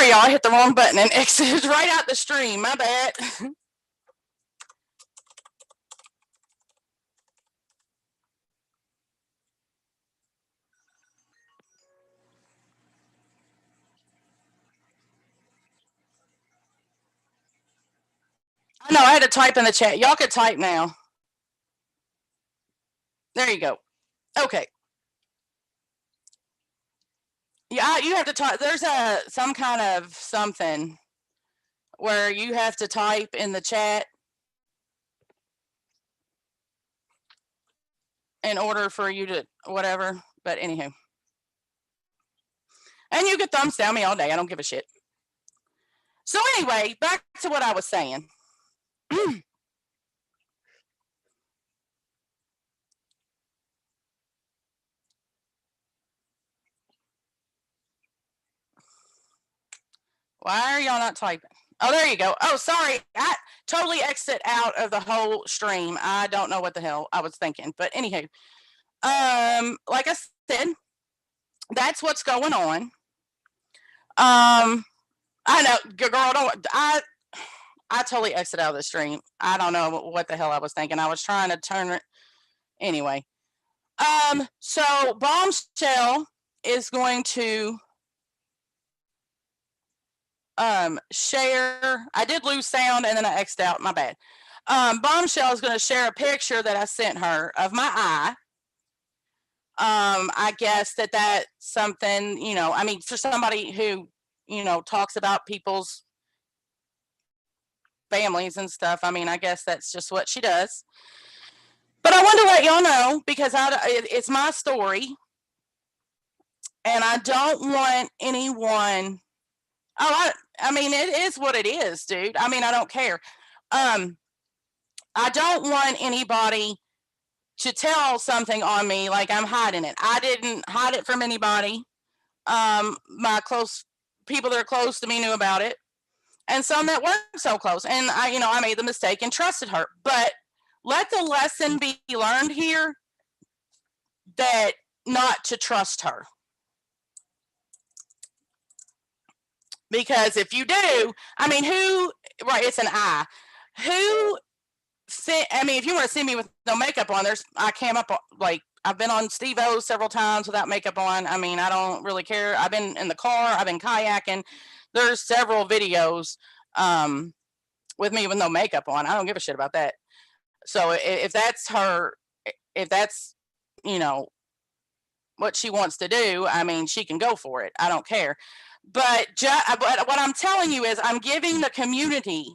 Sorry, y'all, I hit the wrong button and exited right out the stream. My bad. I know I had to type in the chat. Y'all could type now. There you go. Okay. Yeah, you have to type. There's some kind of something where you have to type in the chat in order for you to whatever. But anywho. And you can thumbs down me all day. I don't give a shit. So anyway, back to what I was saying. Why are y'all not typing? Oh, there you go. Oh, sorry. I totally exit out of the whole stream. I don't know what the hell I was thinking. But anywho, like I said, that's what's going on. I know, girl, I totally exit out of the stream. I don't know what the hell I was thinking. I was trying to turn it anyway. So Bombshell is going to share. I did lose sound and then I X'd out. My bad. Bombshell is going to share a picture that I sent her of my eye. I guess that's something, you know, I mean, for somebody who, you know, talks about people's families and stuff, I mean, I guess that's just what she does. But I want to let y'all know because it's my story and I don't want anyone. Oh, I mean, it is what it is, dude. I mean, I don't care. I don't want anybody to tell something on me like I'm hiding it. I didn't hide it from anybody. My close people that are close to me knew about it, and some that weren't so close. And I made the mistake and trusted her. But let the lesson be learned here that not to trust her. Because if you do, I mean, it's an eye. I mean, if you want to see me with no makeup on, I came up, like, I've been on Steve-O several times without makeup on. I mean, I don't really care. I've been in the car. I've been kayaking. There's several videos with me with no makeup on. I don't give a shit about that. So if that's her, if that's, you know, what she wants to do, I mean, she can go for it. I don't care. But what I'm telling you is I'm giving the community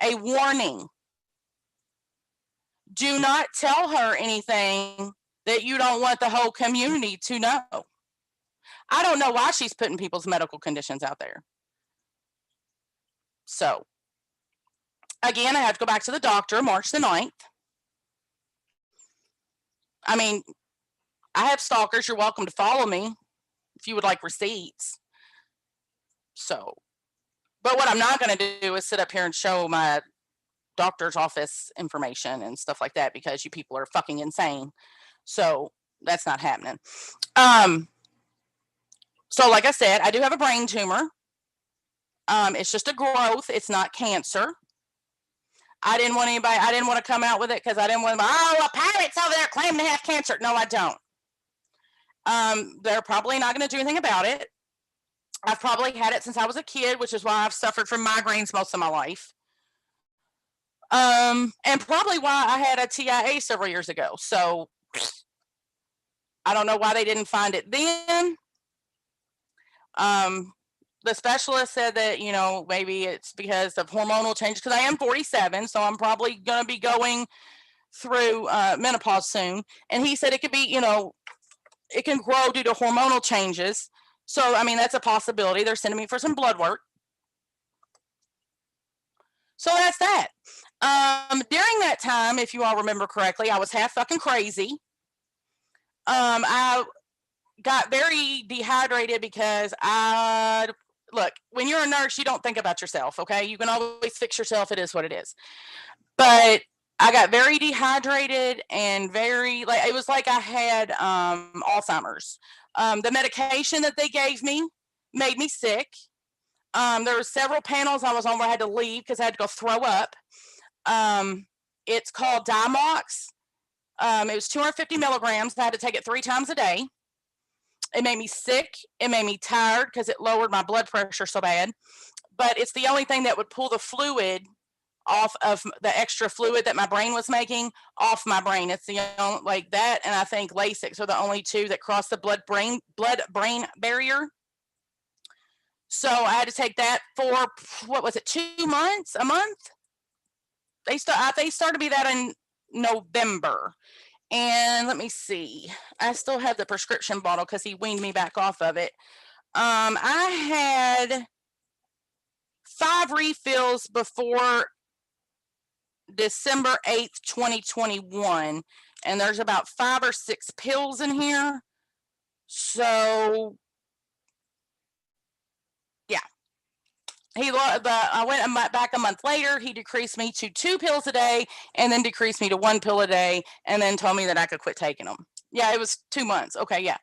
a warning. Do not tell her anything that you don't want the whole community to know. I don't know why she's putting people's medical conditions out there. So, again, I have to go back to the doctor March the 9th. I mean, I have stalkers. You're welcome to follow me if you would like receipts. So, but what I'm not going to do is sit up here and show my doctor's office information and stuff like that because you people are fucking insane. So that's not happening. So like I said, I do have a brain tumor. It's just a growth. It's not cancer. I didn't want to come out with it because I didn't want a pirate's over there claiming to have cancer. No, I don't. They're probably not going to do anything about it. I've probably had it since I was a kid, which is why I've suffered from migraines most of my life. And probably why I had a TIA several years ago. So I don't know why they didn't find it then. The specialist said that, you know, maybe it's because of hormonal changes, because I am 47, so I'm probably going to be going through menopause soon. And he said it could be, you know, it can grow due to hormonal changes. So, I mean, that's a possibility. They're sending me for some blood work. So that's that. During that time, if you all remember correctly, I was half fucking crazy. I got very dehydrated because look, when you're a nurse, you don't think about yourself, okay? You can always fix yourself. It is what it is. But I got very dehydrated and it was like I had Alzheimer's. The medication that they gave me made me sick. There were several panels I was on where I had to leave because I had to go throw up. It's called Diamox. It was 250 milligrams. I had to take it 3 times a day. It made me sick. It made me tired because it lowered my blood pressure so bad. But it's the only thing that would pull the fluid off of the extra fluid that my brain was making off my brain. It's the only, like that, and I think Lasix are the only two that cross the blood brain barrier. So I had to take that for what was it, 2 months, a month? They started me that in November. And let me see. I still have the prescription bottle because he weaned me back off of it. I had 5 refills before December 8th, 2021. And there's about 5 or 6 pills in here. So yeah. I went back a month later. He decreased me to 2 pills a day and then decreased me to 1 pill a day and then told me that I could quit taking them. Yeah, it was 2 months. Okay, yeah.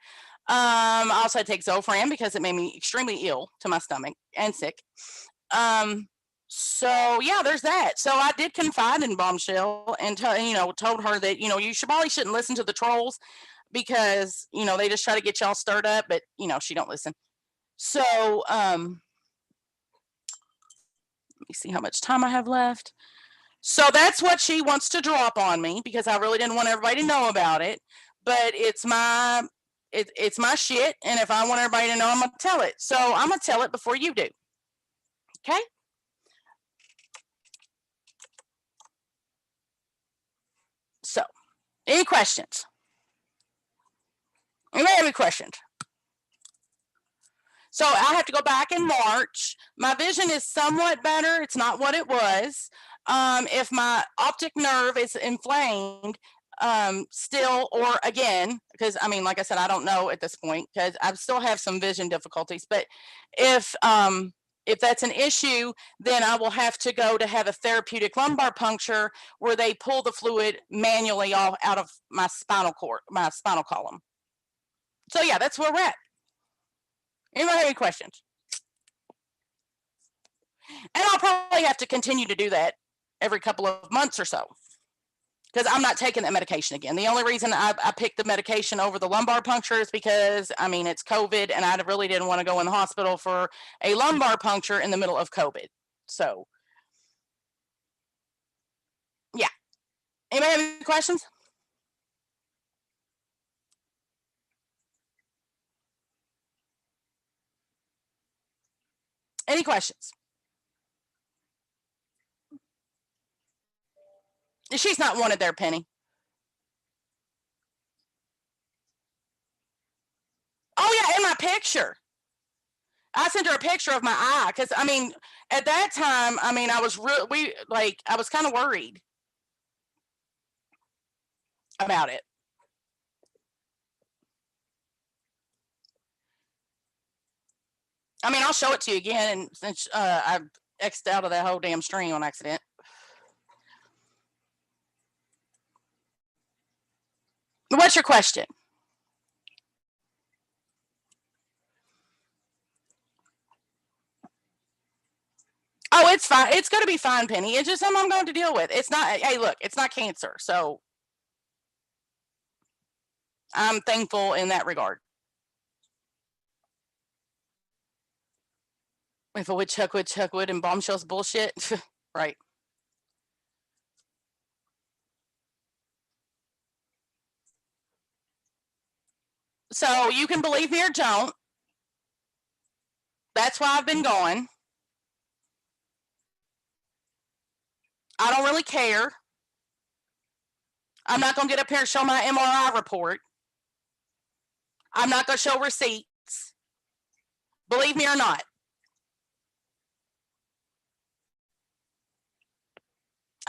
I also had to take Zofran because it made me extremely ill to my stomach and sick. So yeah, there's that. So I did confide in Bombshell and told her that, you probably shouldn't listen to the trolls because, they just try to get y'all stirred up, but she don't listen. So, let me see how much time I have left. So that's what she wants to drop on me because I really didn't want everybody to know about it. But it's my shit, and if I want everybody to know, I'm gonna tell it. So I'm gonna tell it before you do. Okay? So, any questions? Anybody have any questions? So I have to go back in March. My vision is somewhat better. It's not what it was. If my optic nerve is inflamed, still or again, because like I said, I don't know at this point because I still have some vision difficulties. But if that's an issue, then I will have to go to have a therapeutic lumbar puncture where they pull the fluid manually out of my spinal column. So yeah, that's where we're at. Anybody have any questions? And I'll probably have to continue to do that every couple of months or so because I'm not taking that medication again. The only reason I picked the medication over the lumbar puncture is because, it's COVID and I really didn't want to go in the hospital for a lumbar puncture in the middle of COVID. So, yeah. Anybody have any questions? Any questions? She's not wanted there, Penny. Oh yeah, in my picture. I sent her a picture of my eye because at that time, I was I was kind of worried about it. I'll show it to you again, and since I X'd out of that whole damn stream on accident. What's your question? Oh, it's fine. It's going to be fine, Penny. It's just something I'm going to deal with. It's not, hey, look, it's not cancer. So I'm thankful in that regard. If a woodchuck would and Bombshell's bullshit, right. So you can believe me or don't. That's why I've been going. I don't really care. I'm not going to get up here and show my MRI report. I'm not going to show receipts. Believe me or not.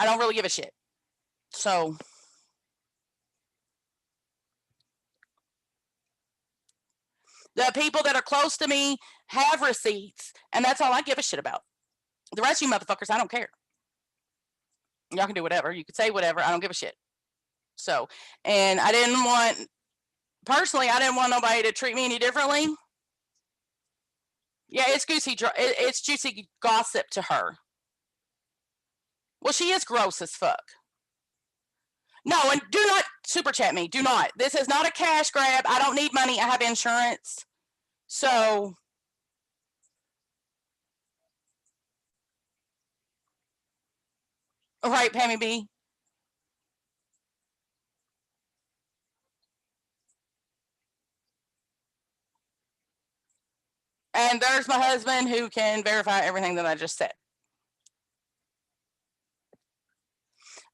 I don't really give a shit. So the people that are close to me have receipts, and that's all I give a shit about. The rest of you motherfuckers, I don't care. Y'all can do whatever. You can say whatever. I don't give a shit. So, and I didn't want, personally, I didn't want nobody to treat me any differently. Yeah, it's it's juicy gossip to her. Well, she is gross as fuck. No, and do not super chat me. Do not. This is not a cash grab. I don't need money. I have insurance. So, right, Pammy B. And there's my husband who can verify everything that I just said.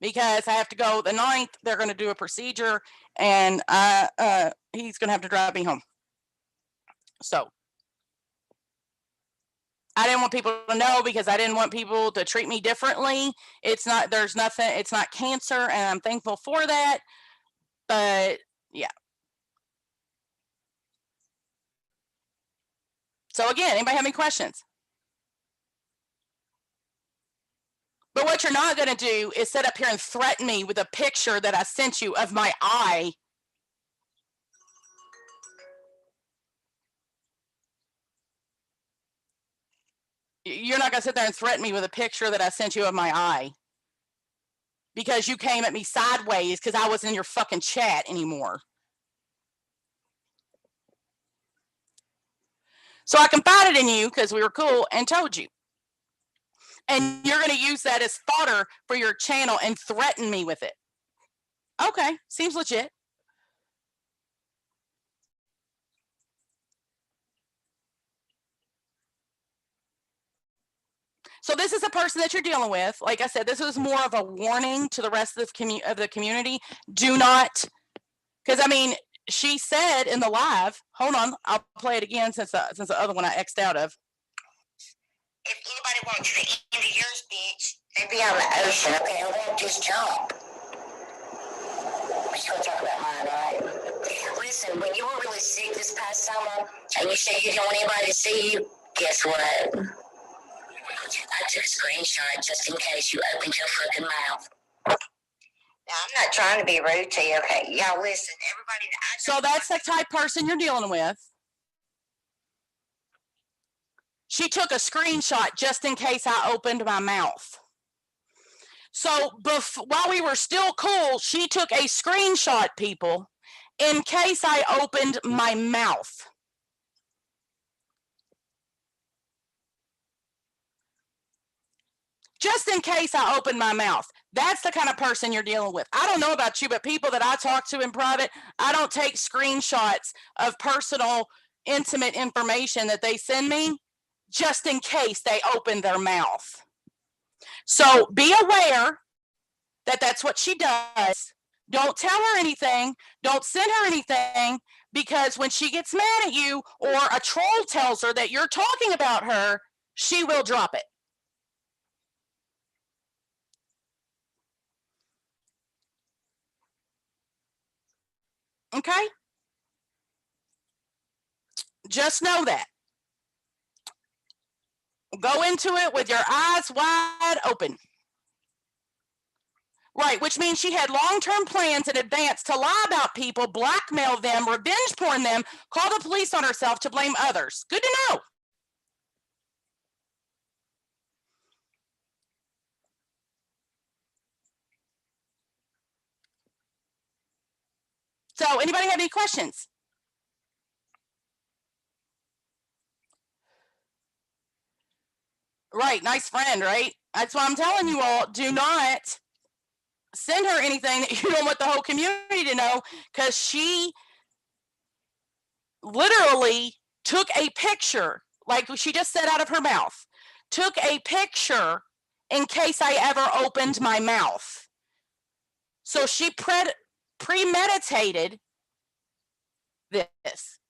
Because I have to go the 9th. They're going to do a procedure, and he's going to have to drive me home. So I didn't want people to know because I didn't want people to treat me differently. It's not, there's nothing, it's not cancer, and I'm thankful for that. But yeah. So again, anybody have any questions? But what you're not going to do is sit up here and threaten me with a picture that I sent you of my eye. You're not going to sit there and threaten me with a picture that I sent you of my eye because you came at me sideways because I wasn't in your fucking chat anymore. So I confided in you because we were cool and told you. And you're going to use that as fodder for your channel and threaten me with it. Okay, seems legit. So this is a person that you're dealing with. Like I said, this was more of a warning to the rest of the community. Do not, because I mean, she said in the live. Hold on, I'll play it again since the other one I X'd out of. If anybody wants to end of your speech, they'd be on the ocean. Okay, I won't just jump. We're still talking about mine, right? Listen, when you were really sick this past summer, and you said you didn't want anybody to see you, guess what? I took a screenshot just in case you opened your fucking mouth. Now, I'm not trying to be rude to you, okay? Y'all listen, everybody. So that's the type person you're dealing with. She took a screenshot just in case I opened my mouth. So while we were still cool, she took a screenshot, people, in case I opened my mouth. Just in case I open my mouth. That's the kind of person you're dealing with. I don't know about you, but people that I talk to in private, I don't take screenshots of personal, intimate information that they send me just in case they open their mouth. So be aware that that's what she does. Don't tell her anything. Don't send her anything, because when she gets mad at you or a troll tells her that you're talking about her, she will drop it. Okay? Just know that. Go into it with your eyes wide open. Right, which means she had long-term plans in advance to lie about people, blackmail them, revenge porn them, call the police on herself to blame others. Good to know. So anybody have any questions? Right, nice friend, right? That's why I'm telling you all, do not send her anything that you don't want the whole community to know, because she literally took a picture, like she just said out of her mouth, took a picture in case I ever opened my mouth. So she premeditated this.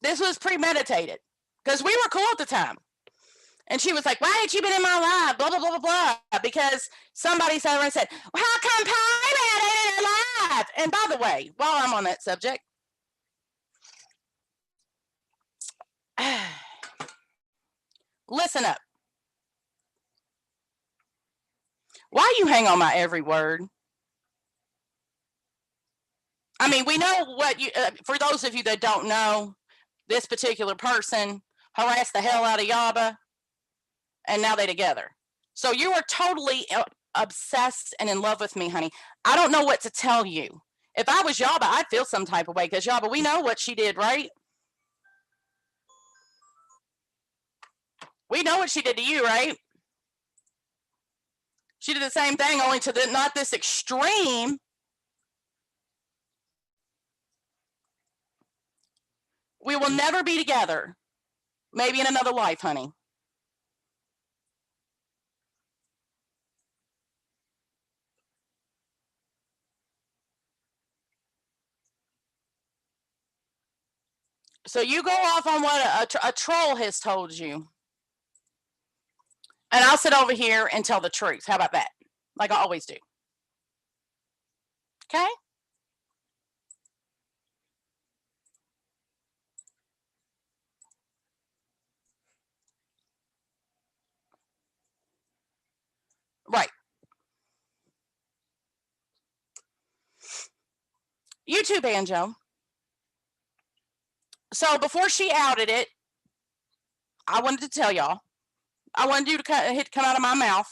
This was premeditated because we were cool at the time. And she was like, why ain't you been in my live? Blah, blah, blah, blah, blah. Because somebody sat there and said, well, how come Pyman ain't in her live? And by the way, while I'm on that subject, listen up. Why you hang on my every word? I mean, we know what you, for those of you that don't know, this particular person harassed the hell out of Yaba, and now they together. So you are totally obsessed and in love with me, honey. I don't know what to tell you. If I was Yaba, I'd feel some type of way because Yaba, we know what she did, right? We know what she did to you, right? She did the same thing, only to the, not this extreme. We will never be together. Maybe in another life, honey. So you go off on what a troll has told you. And I'll sit over here and tell the truth. How about that? Like I always do. Okay? Right. You too, Banjo. So before she outed it, I wanted to tell y'all. I wanted you to come out of my mouth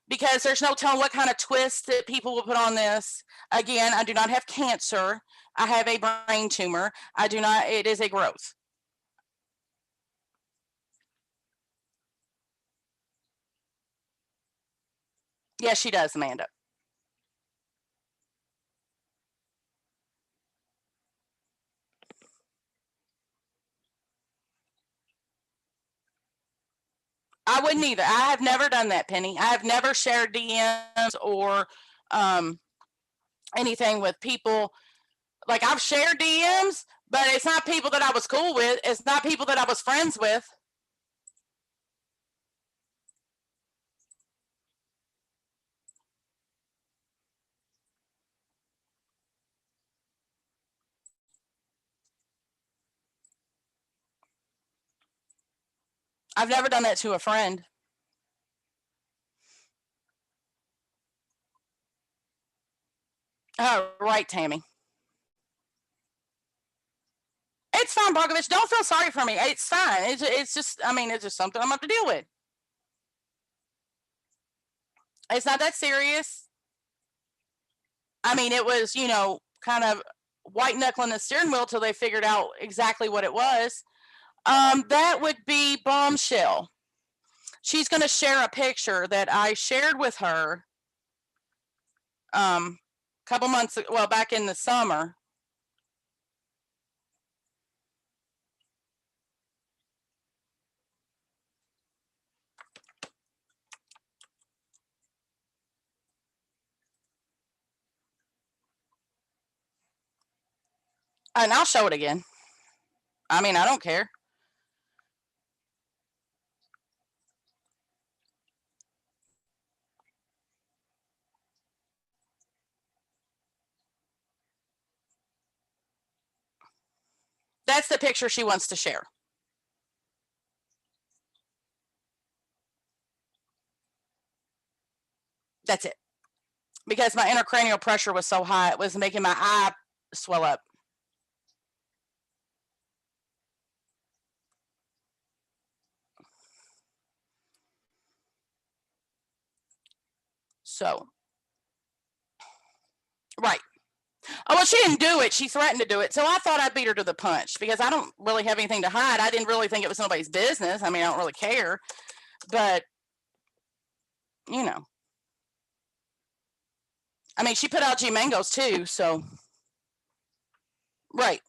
because there's no telling what kind of twist that people will put on this. Again, I do not have cancer. I have a brain tumor. I do not, it is a growth. Yes, she does, Amanda. I wouldn't either. I have never done that, Penny. I have never shared DMs or anything with people. Like I've shared DMs, but it's not people that I was cool with. It's not people that I was friends with. I've never done that to a friend. Oh, right, Tammy. It's fine, Bogovich. Don't feel sorry for me. It's fine. It's just, I mean, it's just something I'm going to have to deal with. It's not that serious. I mean, it was, you know, kind of white knuckling the steering wheel till they figured out exactly what it was. That would be Bombshell. She's going to share a picture that I shared with her a couple months, well, back in the summer. And I'll show it again. I mean, I don't care. That's the picture she wants to share. That's it. Because my intracranial pressure was so high, it was making my eye swell up. So, right. Oh, well, she didn't do it. She threatened to do it. So I thought I'd beat her to the punch because I don't really have anything to hide. I didn't really think it was nobody's business. I mean, I don't really care. But, you know, I mean, she put out G Mangoes too. So, right.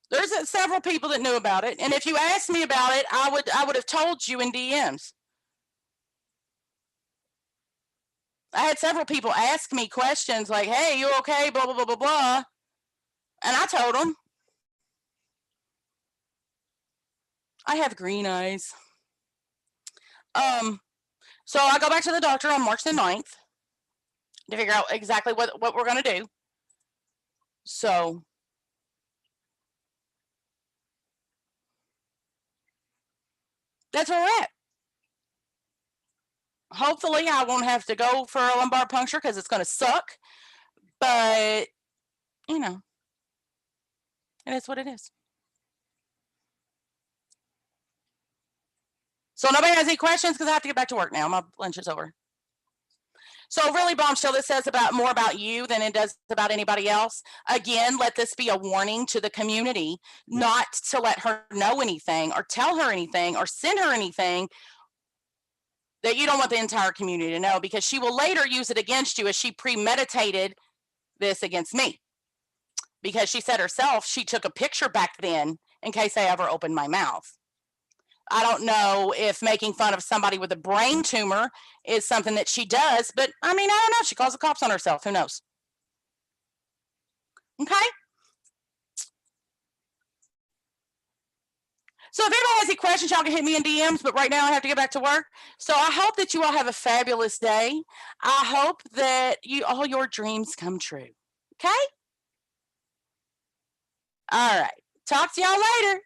There's several people that knew about it. And if you asked me about it, I would have told you in DMs. I had several people ask me questions like, hey, you okay? Blah, blah, blah, blah, blah. And I told them. I have green eyes. So I go back to the doctor on March the 9th to figure out exactly what we're going to do. So that's where we're at. Hopefully I won't have to go for a lumbar puncture because it's going to suck. But, you know, it is what it is. So nobody has any questions because I have to get back to work now. My lunch is over. So really, Bombshell, this says about more about you than it does about anybody else. Again, let this be a warning to the community not to let her know anything or tell her anything or send her anything that you don't want the entire community to know, because she will later use it against you as she premeditated this against me. Because she said herself she took a picture back then in case I ever opened my mouth. I don't know if making fun of somebody with a brain tumor is something that she does, but I mean, I don't know. She calls the cops on herself. Who knows? Okay. So if anybody has any questions, y'all can hit me in DMs, but right now I have to get back to work. So I hope that you all have a fabulous day. I hope that all your dreams come true. Okay? All right. Talk to y'all later.